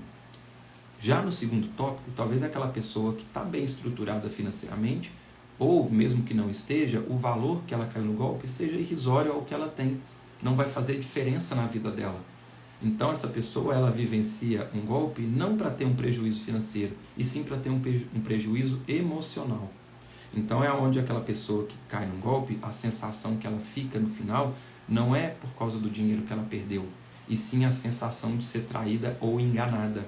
Já no segundo tópico, talvez aquela pessoa que está bem estruturada financeiramente, ou mesmo que não esteja, o valor que ela caiu no golpe seja irrisório ao que ela tem. Não vai fazer diferença na vida dela. Então, essa pessoa, ela vivencia um golpe não para ter um prejuízo financeiro, e sim para ter um prejuízo emocional. Então, é onde aquela pessoa que cai num golpe, a sensação que ela fica no final, não é por causa do dinheiro que ela perdeu, e sim a sensação de ser traída ou enganada.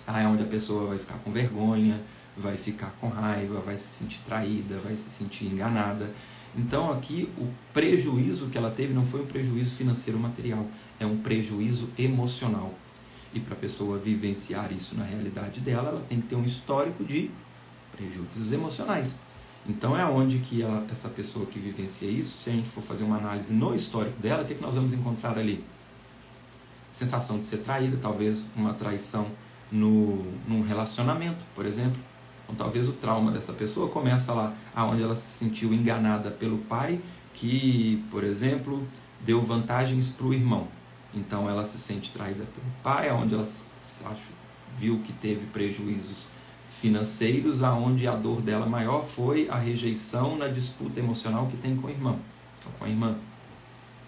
É onde a pessoa vai ficar com vergonha, vai ficar com raiva, vai se sentir traída, vai se sentir enganada. Então, aqui, o prejuízo que ela teve não foi um prejuízo financeiro material, é um prejuízo emocional. E para a pessoa vivenciar isso na realidade dela, ela tem que ter um histórico de prejuízos emocionais. Então, é onde que essa pessoa que vivencia isso, se a gente for fazer uma análise no histórico dela, o que nós vamos encontrar ali? Sensação de ser traída, talvez uma traição num relacionamento, por exemplo. Então, talvez o trauma dessa pessoa começa lá, onde ela se sentiu enganada pelo pai, que, por exemplo, deu vantagens para o irmão. Então, ela se sente traída pelo pai, onde ela viu que teve prejuízos financeiros, onde a dor dela maior foi a rejeição na disputa emocional que tem com o irmão, ou com a irmã.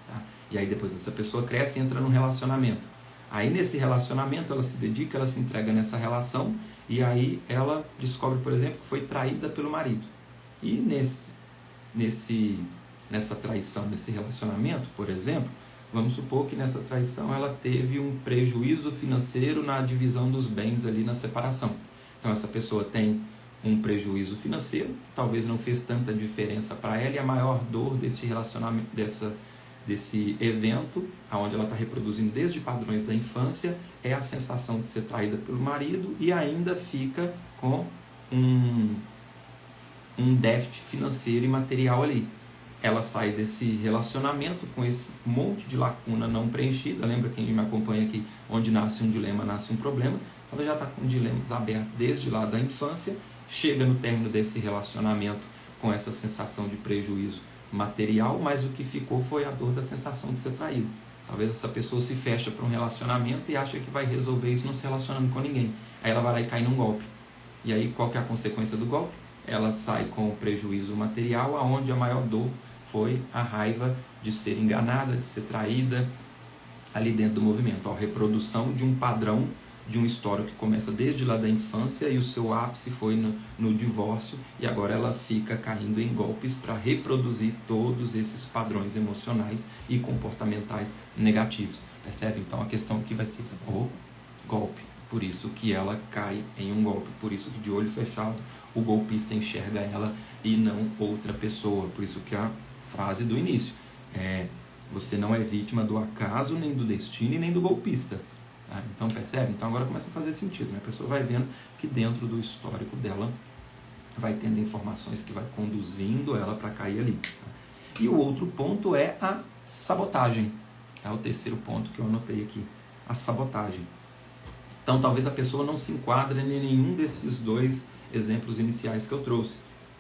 Tá? E aí, depois essa pessoa cresce e entra num relacionamento. Aí, nesse relacionamento, ela se dedica, ela se entrega nessa relação, e aí ela descobre, por exemplo, que foi traída pelo marido. E nessa traição, nesse relacionamento, por exemplo, vamos supor que nessa traição ela teve um prejuízo financeiro na divisão dos bens ali na separação. Então essa pessoa tem um prejuízo financeiro, que talvez não fez tanta diferença para ela, e a maior dor desse relacionamento, desse evento, onde ela está reproduzindo desde padrões da infância, é a sensação de ser traída pelo marido, e ainda fica com um déficit financeiro e material ali. ela sai desse relacionamento com esse monte de lacuna não preenchida. Lembra quem me acompanha aqui, onde nasce um dilema, nasce um problema. Ela já está com dilemas abertos desde lá da infância, chega no término desse relacionamento com essa sensação de prejuízo material, mas o que ficou foi a dor da sensação de ser traído. Talvez essa pessoa se fecha para um relacionamento e acha que vai resolver isso não se relacionando com ninguém. Aí ela vai lá e cai num golpe. E aí qual que é a consequência do golpe? Ela sai com o prejuízo material, aonde a maior dor foi a raiva de ser enganada, de ser traída ali dentro do movimento. A reprodução de um padrão, de uma história que começa desde lá da infância e o seu ápice foi no divórcio, e agora ela fica caindo em golpes para reproduzir todos esses padrões emocionais e comportamentais negativos. Percebe? Então a questão aqui vai ser o golpe. Por isso que ela cai em um golpe. Por isso que de olho fechado o golpista enxerga ela e não outra pessoa. Por isso que a frase do início é: você não é vítima do acaso, nem do destino e nem do golpista. Tá? Então percebe? Então agora começa a fazer sentido, né? A pessoa vai vendo que dentro do histórico dela vai tendo informações que vai conduzindo ela para cair ali. Tá? E o outro ponto é a sabotagem. É o terceiro ponto que eu anotei aqui. A sabotagem. Então talvez a pessoa não se enquadre em nenhum desses dois exemplos iniciais que eu trouxe,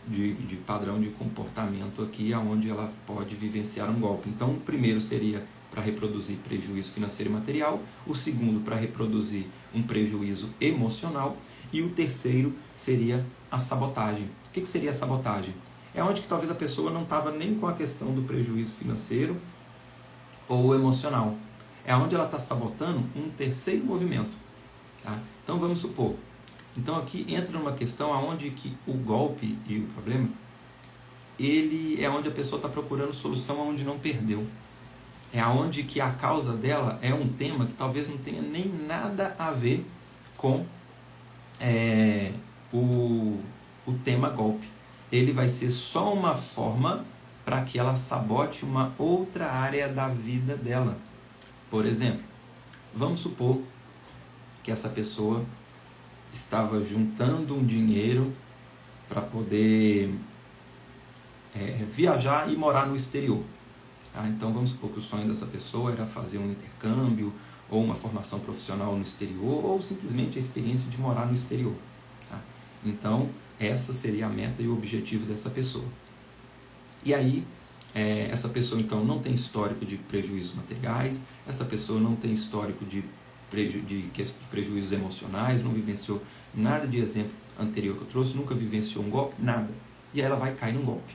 de padrão de comportamento aqui, onde ela pode vivenciar um golpe. Então o primeiro seria para reproduzir prejuízo financeiro e material, o segundo para reproduzir um prejuízo emocional, e o terceiro seria a sabotagem. O que seria a sabotagem? É onde que talvez a pessoa não estava nem com a questão do prejuízo financeiro ou emocional. É onde ela está sabotando um terceiro movimento. Tá? Então vamos supor, então aqui entra numa questão onde que o golpe e o problema, ele é onde a pessoa está procurando solução aonde não perdeu. É onde que a causa dela é um tema que talvez não tenha nem nada a ver com o tema golpe. Ele vai ser só uma forma para que ela sabote uma outra área da vida dela. Por exemplo, vamos supor que essa pessoa estava juntando um dinheiro para poder viajar e morar no exterior. Tá? Então vamos supor que o sonho dessa pessoa era fazer um intercâmbio ou uma formação profissional no exterior, ou simplesmente a experiência de morar no exterior. Tá? Então essa seria a meta e o objetivo dessa pessoa. E aí essa pessoa então não tem histórico de prejuízos materiais, essa pessoa não tem histórico de prejuízos emocionais, não vivenciou nada de exemplo anterior que eu trouxe, nunca vivenciou um golpe, nada. E aí ela vai cair num golpe.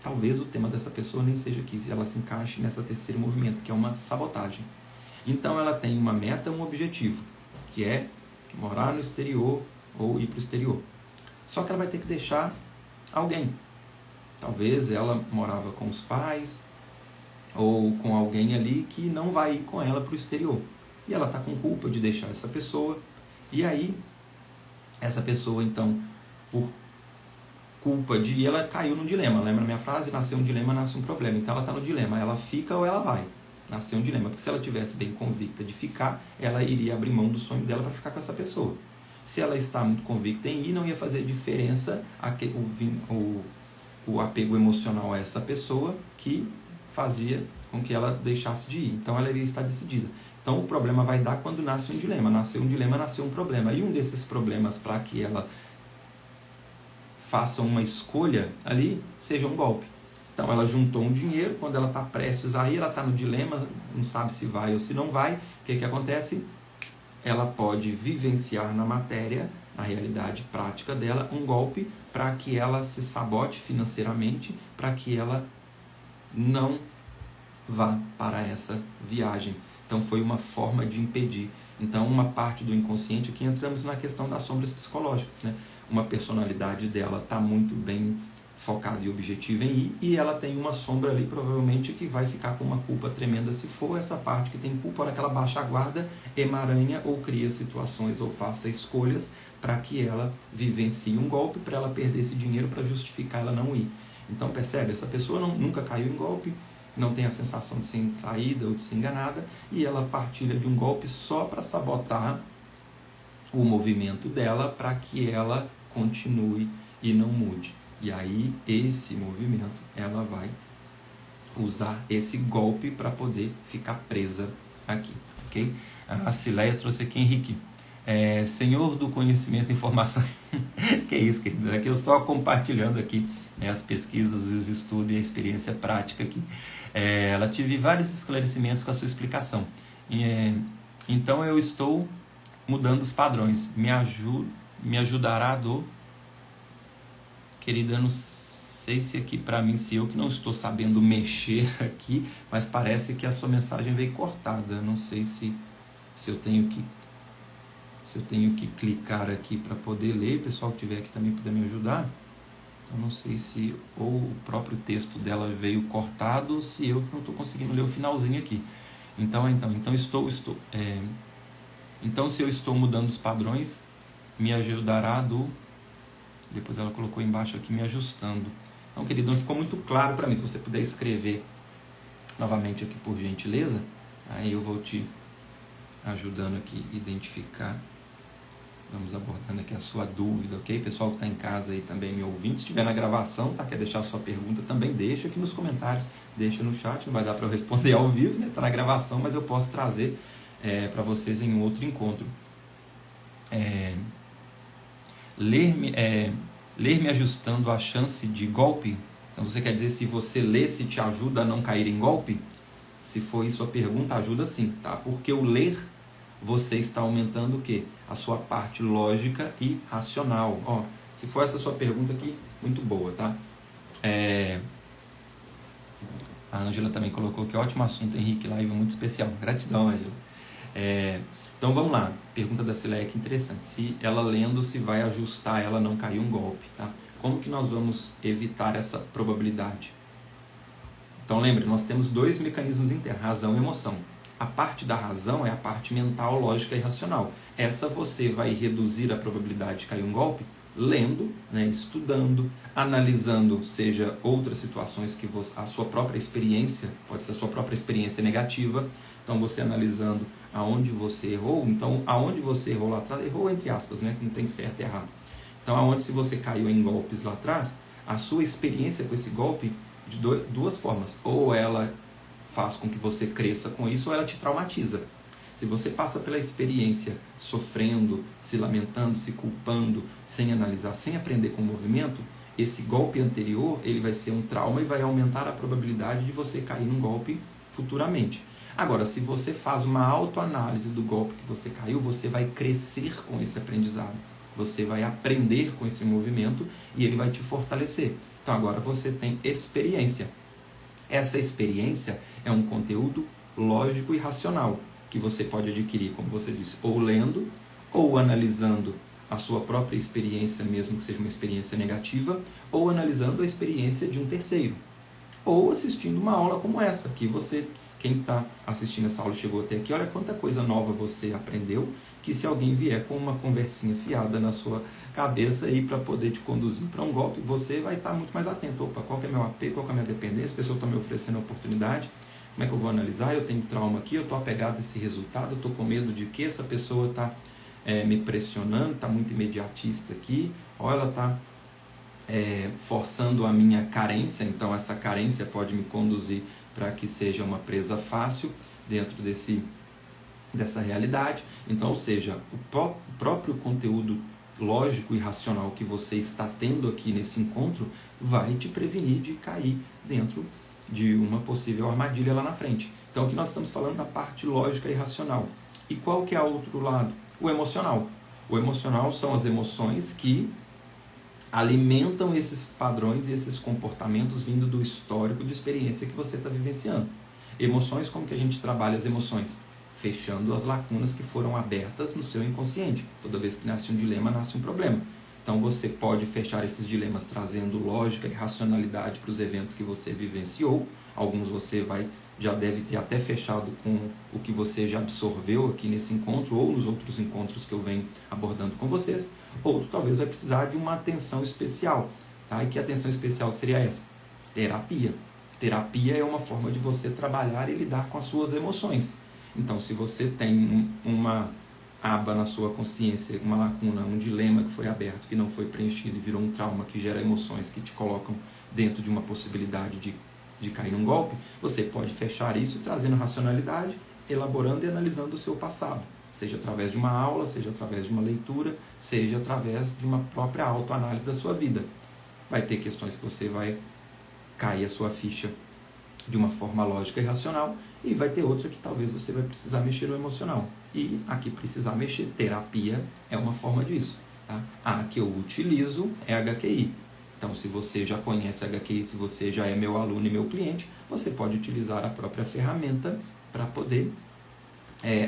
Talvez o tema dessa pessoa nem seja que ela se encaixe nessa terceiro movimento, que é uma sabotagem. Então ela tem uma meta, um objetivo, que é morar no exterior ou ir para o exterior. Só que ela vai ter que deixar alguém. Talvez ela morava com os pais ou com alguém ali que não vai ir com ela para o exterior. E ela está com culpa de deixar essa pessoa. E aí, essa pessoa, então, por culpa de... E ela caiu num dilema. Lembra a minha frase? Nasceu um dilema, nasce um problema. Então ela está no dilema. Ela fica ou ela vai? Nasceu um dilema. Porque se ela tivesse bem convicta de ficar, ela iria abrir mão do sonho dela para ficar com essa pessoa. Se ela está muito convicta em ir, não ia fazer diferença o apego emocional a essa pessoa que fazia com que ela deixasse de ir. Então ela iria estar decidida. Então o problema vai dar quando nasce um dilema. Nasceu um dilema, nasceu um problema. E um desses problemas, para que ela faça uma escolha ali, seja um golpe. Então ela juntou um dinheiro, quando ela está prestes a ir, ela está no dilema, não sabe se vai ou se não vai. O que acontece? Ela pode vivenciar na matéria, na realidade prática dela, um golpe para que ela se sabote financeiramente, para que ela não vá para essa viagem. Então foi uma forma de impedir. Então uma parte do inconsciente, aqui entramos na questão das sombras psicológicas, né? Uma personalidade dela está muito bem focada e objetiva em ir, e ela tem uma sombra ali provavelmente que vai ficar com uma culpa tremenda se for essa parte que tem culpa, hora que ela baixa a guarda, emaranha ou cria situações ou faça escolhas para que ela vivencie um golpe, para ela perder esse dinheiro para justificar ela não ir. Então percebe, essa pessoa nunca caiu em golpe, não tem a sensação de ser traída ou de ser enganada, e ela partilha de um golpe só para sabotar o movimento dela, para que ela continue e não mude. E aí, esse movimento, ela vai usar esse golpe para poder ficar presa aqui, ok? A Cileia trouxe aqui, Henrique, Senhor do conhecimento e informação. Que isso, querido? Aqui eu só compartilhando aqui, né, as pesquisas, os estudos e a experiência prática aqui. Ela tive vários esclarecimentos com a sua explicação. Então eu estou mudando os padrões. Me ajudará Querida, eu não sei se aqui para mim, se eu que não estou sabendo mexer aqui, mas parece que a sua mensagem veio cortada. Não sei se eu tenho que clicar aqui para poder ler. O pessoal que estiver aqui também puder me ajudar. Eu não sei se ou o próprio texto dela veio cortado, ou se eu não estou conseguindo ler o finalzinho aqui. Então se eu estou mudando os padrões, me ajudará Depois ela colocou embaixo aqui, me ajustando. Então, querido, não ficou muito claro para mim. Se você puder escrever novamente aqui, por gentileza, aí eu vou te ajudando aqui a identificar. Vamos abordando aqui a sua dúvida, ok? Pessoal que está em casa aí também me ouvindo, se estiver na gravação, tá? Quer deixar a sua pergunta, também deixa aqui nos comentários, deixa no chat, não vai dar para eu responder ao vivo, né? Está na gravação, mas eu posso trazer para vocês em um outro encontro. Ler me ajustando a chance de golpe? Então você quer dizer, se você ler, se te ajuda a não cair em golpe? Se for isso a pergunta, ajuda sim, tá? Porque o ler, você está aumentando o quê? A sua parte lógica e racional. Ó, se for essa sua pergunta aqui, muito boa, tá? A Ângela também colocou que ótimo assunto, Henrique, live muito especial. Gratidão, Ângela. Então vamos lá, pergunta da Cileia, que interessante. Se ela lendo, se vai ajustar ela não cair um golpe, tá? Como que nós vamos evitar essa probabilidade? Então lembre, nós temos dois mecanismos internos, razão e emoção. A parte da razão é a parte mental, lógica e racional. Essa você vai reduzir a probabilidade de cair um golpe lendo, né, estudando, analisando, seja outras situações que a sua própria experiência, pode ser a sua própria experiência negativa. Então você analisando aonde você errou, então aonde você errou lá atrás, errou entre aspas, né, que não tem certo e errado. Então aonde se você caiu em golpes lá atrás, a sua experiência com esse golpe de duas formas, ou ela faz com que você cresça com isso, ou ela te traumatiza. Se você passa pela experiência sofrendo, se lamentando, se culpando, sem analisar, sem aprender com o movimento, esse golpe anterior ele vai ser um trauma e vai aumentar a probabilidade de você cair num golpe futuramente. Agora, se você faz uma autoanálise do golpe que você caiu, você vai crescer com esse aprendizado. Você vai aprender com esse movimento e ele vai te fortalecer. Então agora você tem experiência. Essa experiência é um conteúdo lógico e racional, que você pode adquirir, como você disse, ou lendo, ou analisando a sua própria experiência, mesmo que seja uma experiência negativa, ou analisando a experiência de um terceiro, ou assistindo uma aula como essa, que você, quem está assistindo essa aula chegou até aqui, olha quanta coisa nova você aprendeu, que se alguém vier com uma conversinha fiada na sua cabeça aí para poder te conduzir para um golpe, você vai estar muito mais atento. Opa, qual que é meu apego, qual que é a minha dependência, a pessoa está me oferecendo a oportunidade, como é que eu vou analisar? Eu tenho trauma aqui, eu estou apegado a esse resultado, eu estou com medo de que essa pessoa está me pressionando, está muito imediatista aqui, ou ela está forçando a minha carência, então essa carência pode me conduzir para que seja uma presa fácil dentro dessa realidade. Então, ou seja, o próprio conteúdo lógico e racional que você está tendo aqui nesse encontro vai te prevenir de cair dentro de uma possível armadilha lá na frente. Então aqui nós estamos falando da parte lógica e racional. E qual que é o outro lado? O emocional. O emocional são as emoções que alimentam esses padrões e esses comportamentos vindo do histórico de experiência que você está vivenciando. Emoções, como que a gente trabalha as emoções? Fechando as lacunas que foram abertas no seu inconsciente. Toda vez que nasce um dilema, nasce um problema. Então você pode fechar esses dilemas trazendo lógica e racionalidade para os eventos que você vivenciou. Alguns você já deve ter até fechado com o que você já absorveu aqui nesse encontro ou nos outros encontros que eu venho abordando com vocês. Outro talvez vai precisar de uma atenção especial. Tá? E que atenção especial seria essa? Terapia. Terapia é uma forma de você trabalhar e lidar com as suas emoções. Então, se você tem uma aba na sua consciência, uma lacuna, um dilema que foi aberto, que não foi preenchido e virou um trauma que gera emoções que te colocam dentro de uma possibilidade de cair num golpe, você pode fechar isso trazendo racionalidade, elaborando e analisando o seu passado, seja através de uma aula, seja através de uma leitura, seja através de uma própria autoanálise da sua vida. Vai ter questões que você vai cair a sua ficha de uma forma lógica e racional, e vai ter outra que talvez você vai precisar mexer no emocional. E aqui precisar mexer, terapia é uma forma disso. Tá? A que eu utilizo é HQI. Então, se você já conhece HQI, se você já é meu aluno e meu cliente, você pode utilizar a própria ferramenta para poder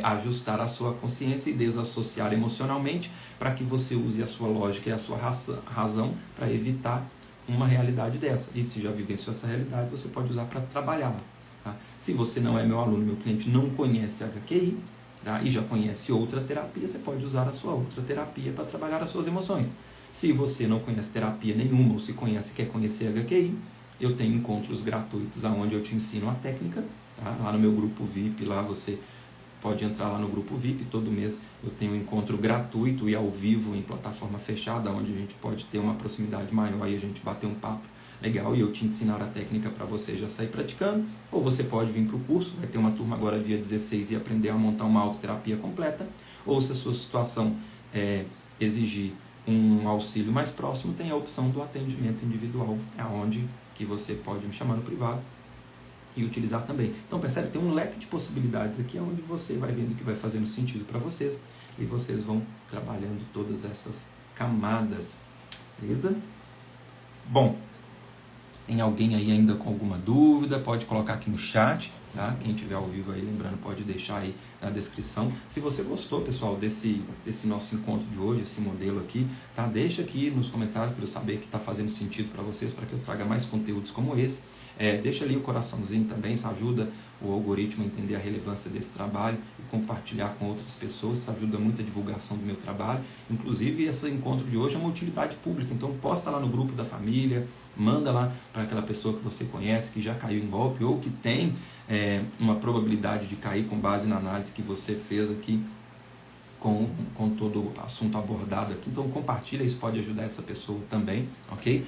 ajustar a sua consciência e desassociar emocionalmente, para que você use a sua lógica e a sua razão para evitar uma realidade dessa. E se já vivenciou essa realidade, você pode usar para trabalhá-la. Tá? Se você não é meu aluno, meu cliente, não conhece a HQI, tá? E já conhece outra terapia, você pode usar a sua outra terapia para trabalhar as suas emoções. Se você não conhece terapia nenhuma, ou se conhece e quer conhecer a HQI, eu tenho encontros gratuitos onde eu te ensino a técnica, tá? Lá no meu grupo VIP, lá você pode entrar lá no grupo VIP, todo mês eu tenho um encontro gratuito e ao vivo em plataforma fechada, onde a gente pode ter uma proximidade maior e a gente bater um papo legal e eu te ensinar a técnica para você já sair praticando. Ou você pode vir para o curso, vai ter uma turma agora dia 16 e aprender a montar uma autoterapia completa. Ou se a sua situação exigir um auxílio mais próximo, tem a opção do atendimento individual, onde que você pode me chamar no privado e utilizar também. Então percebe, tem um leque de possibilidades aqui onde você vai vendo que vai fazendo sentido para vocês e vocês vão trabalhando todas essas camadas, beleza? Bom, tem alguém aí ainda com alguma dúvida? Pode colocar aqui no chat, tá? Quem estiver ao vivo aí, lembrando, pode deixar aí na descrição. Se você gostou, pessoal, desse nosso encontro de hoje, esse modelo aqui, tá? Deixa aqui nos comentários para eu saber que está fazendo sentido para vocês, para que eu traga mais conteúdos como esse. Deixa ali o coraçãozinho também, isso ajuda o algoritmo a entender a relevância desse trabalho e compartilhar com outras pessoas, isso ajuda muito a divulgação do meu trabalho. Inclusive, esse encontro de hoje é uma utilidade pública, então posta lá no grupo da família, manda lá para aquela pessoa que você conhece, que já caiu em golpe ou que tem uma probabilidade de cair com base na análise que você fez aqui com todo o assunto abordado aqui. Então compartilha, isso pode ajudar essa pessoa também, ok?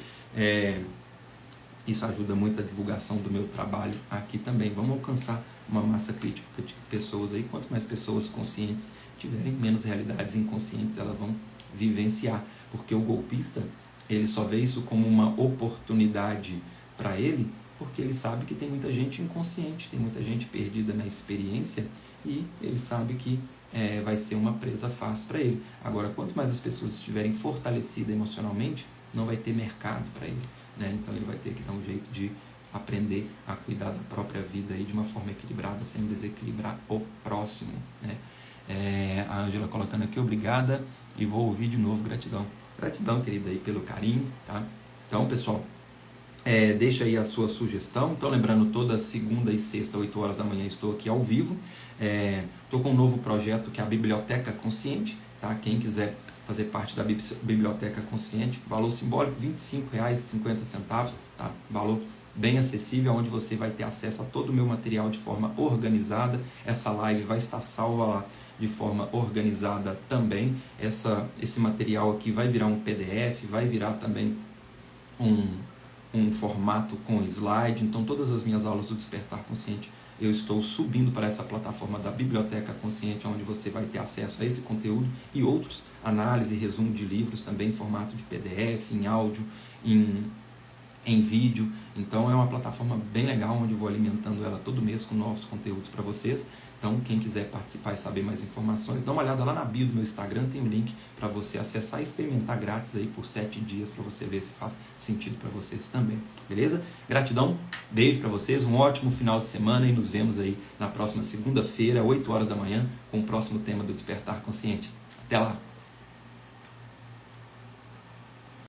Isso ajuda muito a divulgação do meu trabalho aqui também. Vamos alcançar uma massa crítica de pessoas aí. Quanto mais pessoas conscientes tiverem, menos realidades inconscientes elas vão vivenciar. Porque o golpista, ele só vê isso como uma oportunidade para ele, porque ele sabe que tem muita gente inconsciente, tem muita gente perdida na experiência e ele sabe que vai ser uma presa fácil para ele. Agora, quanto mais as pessoas estiverem fortalecidas emocionalmente, não vai ter mercado para ele. Então ele vai ter que dar um jeito de aprender a cuidar da própria vida aí de uma forma equilibrada, sem desequilibrar o próximo. A Ângela colocando aqui, obrigada, e vou ouvir de novo, gratidão. Gratidão, querida, aí pelo carinho, tá? Então, pessoal, deixa aí a sua sugestão. Então, lembrando, toda segunda e sexta, 8 horas da manhã, estou aqui ao vivo. Estou com um novo projeto que é a Biblioteca Consciente, tá? Quem quiser fazer parte da Biblioteca Consciente, valor simbólico R$ 25,50, tá? Valor bem acessível, onde você vai ter acesso a todo o meu material de forma organizada. Essa live vai estar salva lá de forma organizada também. Esse material aqui vai virar um PDF, vai virar também um formato com slide. Então todas as minhas aulas do Despertar Consciente eu estou subindo para essa plataforma da Biblioteca Consciente, onde você vai ter acesso a esse conteúdo e outros, análise e resumo de livros também em formato de PDF, em áudio, em vídeo. Então é uma plataforma bem legal, onde eu vou alimentando ela todo mês com novos conteúdos para vocês. Então quem quiser participar e saber mais informações, dá uma olhada lá na bio do meu Instagram, tem um link para você acessar e experimentar grátis aí por 7 dias, para você ver se faz sentido para vocês também, beleza? Gratidão, beijo para vocês, um ótimo final de semana e nos vemos aí na próxima segunda-feira, 8 horas da manhã, com o próximo tema do Despertar Consciente. Até lá!